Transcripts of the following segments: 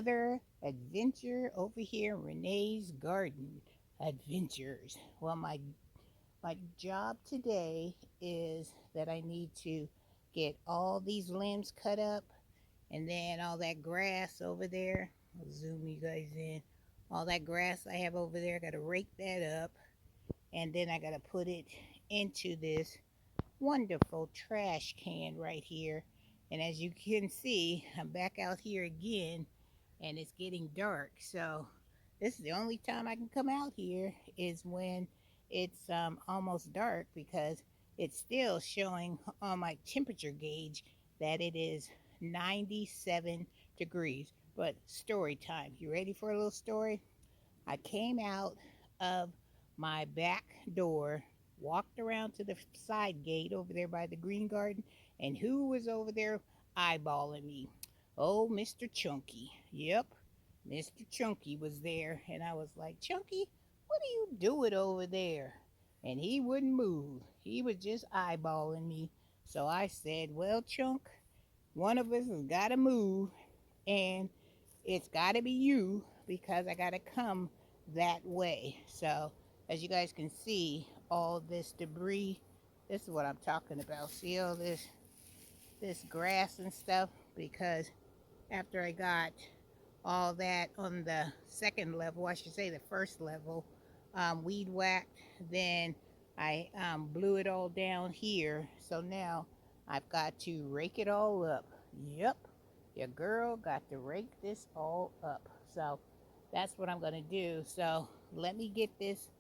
another adventure over here in Renee's Garden Adventures. Well, my job today is that I need to get all these limbs cut up, and then all that grass over there. I'll zoom you guys in. All that grass I have over there, I got to rake that up, and then I got to put it into this wonderful trash can right here. And as you can see, I'm back out here again, and it's getting dark. So this is the only time I can come out here is when it's almost dark, because it's still showing on my temperature gauge that it is 97 degrees. But story time. You ready for a little story? I came out of my back door, walked around to the side gate over there by the green garden, and who was over there eyeballing me? Oh, Mr. Chunky. Yep, Mr. Chunky was there, and I was like, Chunky, what are you doing over there? And he wouldn't move. He was just eyeballing me. So I said, well, Chunk, one of us has got to move, and it's got to be you, because I got to come that way. So as you guys can see, all this debris, this is what I'm talking about. See all this grass and stuff? Because after I got all that on the second level, I should say the first level, weed whacked, then I blew it all down here. So now I've got to rake it all up. Yep, your girl got to rake this all up. So that's what I'm going to do. So let me get this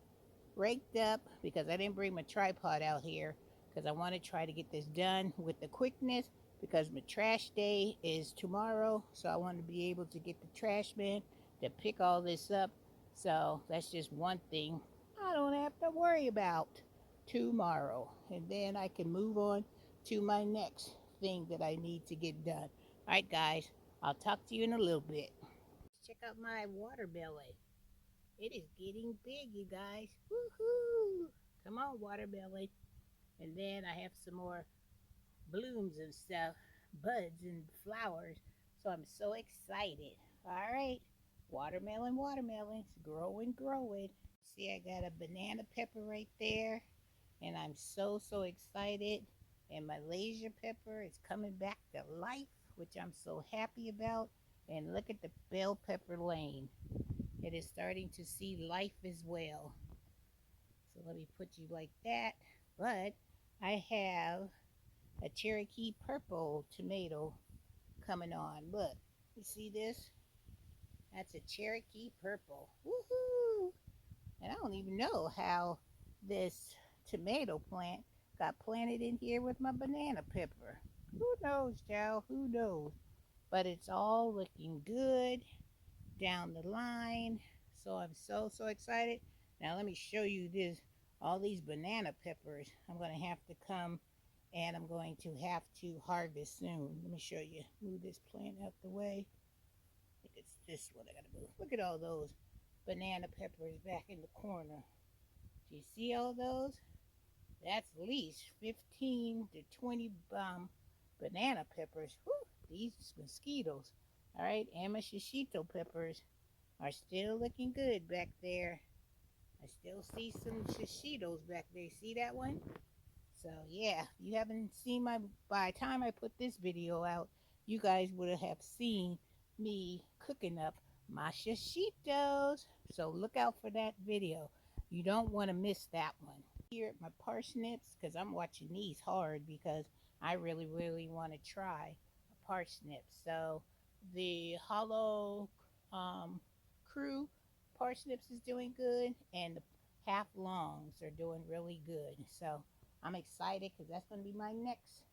raked up, because I didn't bring my tripod out here, because I want to try to get this done with the quickness, because my trash day is tomorrow. So I want to be able to get the trash man to pick all this up. So that's just one thing I don't have to worry about tomorrow. And then I can move on to my next thing that I need to get done. All right, guys, I'll talk to you in a little bit. Check out my water belly. It is getting big, you guys. Woohoo! Come on, water belly. And then I have some more blooms and stuff, buds and flowers. So I'm so excited. All right, watermelon, watermelons, growing, growing. See, I got a banana pepper right there, and I'm so excited. And my laser pepper is coming back to life, which I'm so happy about. And look at the bell pepper lane. It is starting to see life as well. So let me put you like that. But I have a Cherokee purple tomato coming on. Look, you see this? That's a Cherokee purple. Woohoo! And I don't even know how this tomato plant got planted in here with my banana pepper. Who knows, child? Who knows? But it's all looking good down the line. So I'm so excited. Now let me show you this, all these banana peppers. I'm going to have to come, and I'm going to have to harvest soon. Let me show you. Move this plant out the way. I think it's this one I got to move. Look at all those banana peppers back in the corner. Do you see all those? That's at least 15 to 20 banana peppers. Whew, these mosquitoes. All right, and my shishito peppers are still looking good back there. I still see some shishitos back there. See that one? So yeah, you haven't seen my, by the time I put this video out, you guys would have seen me cooking up my shishitos. So look out for that video. You don't want to miss that one. Here at my parsnips, because I'm watching these hard, because I really want to try a parsnip. So the hollow crew parsnips is doing good, and the half longs are doing really good. So I'm excited, because that's going to be my next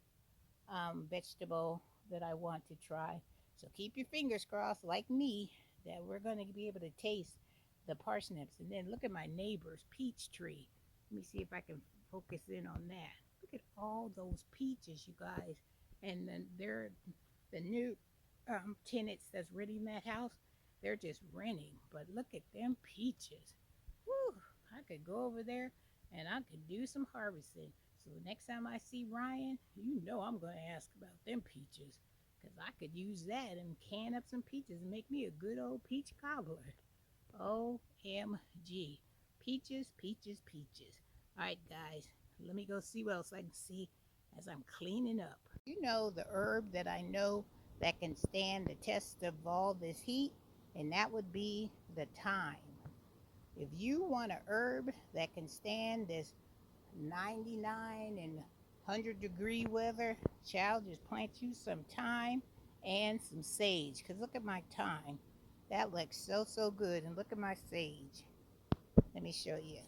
vegetable that I want to try. So keep your fingers crossed, like me, that we're going to be able to taste the parsnips. And then look at my neighbor's peach tree. Let me see if I can focus in on that. Look at all those peaches, you guys. And then they're the new tenants that's renting that house. They're just renting, but look at them peaches. Whew, I could go over there and I could do some harvesting. So the next time I see Ryan, you know I'm going to ask about them peaches. because I could use that and can up some peaches and make me a good old peach cobbler. OMG. Peaches, peaches, peaches. All right, guys, let me go see what else I can see as I'm cleaning up. You know the herb that I know that can stand the test of all this heat, and that would be the thyme. If you want a herb that can stand this 99 and 100-degree weather, child, just plant you some thyme and some sage. Because look at my thyme. That looks so, so good. And look at my sage. Let me show you.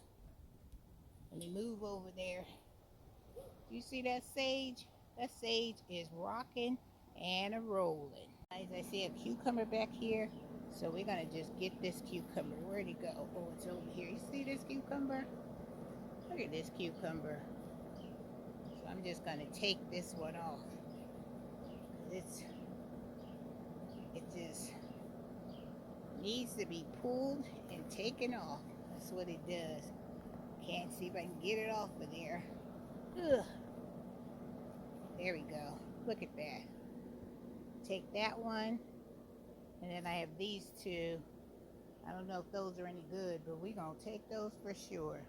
Let me move over there. Do you see that sage? That sage is rocking and a rolling. Guys, I see a cucumber back here. So we're going to just get this cucumber. Where'd it go? Oh, it's over here. You see this cucumber? Look at this cucumber. So I'm just going to take this one off. It just needs to be pulled and taken off. That's what it does. Can't see if I can get it off of there. Ugh. There we go. Look at that. Take that one. And then I have these two. I don't know if those are any good, but we're going to take those for sure.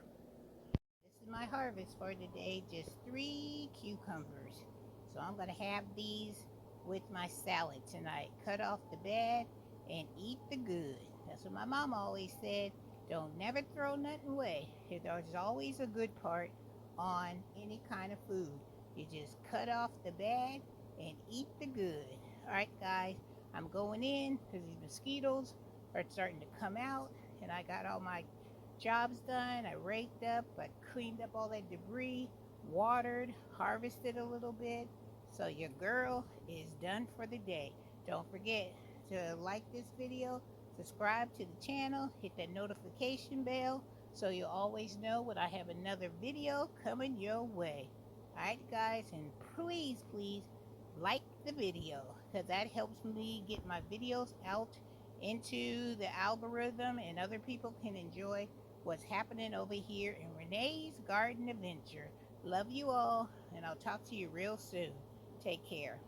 This is my harvest for today. Just 3 cucumbers. So I'm going to have these with my salad tonight. Cut off the bad and eat the good. That's what my mom always said. Don't never throw nothing away. There's always a good part on any kind of food. You just cut off the bad and eat the good. All right, guys, I'm going in because these mosquitoes are starting to come out, and I got all my jobs done. I raked up, I cleaned up all that debris, watered, harvested a little bit. So your girl is done for the day. Don't forget to like this video, subscribe to the channel, hit that notification bell so you'll always know when I have another video coming your way. Alright guys, and please like the video because that helps me get my videos out into the algorithm and other people can enjoy what's happening over here in Renee's Garden Adventure. Love you all, and I'll talk to you real soon. Take care.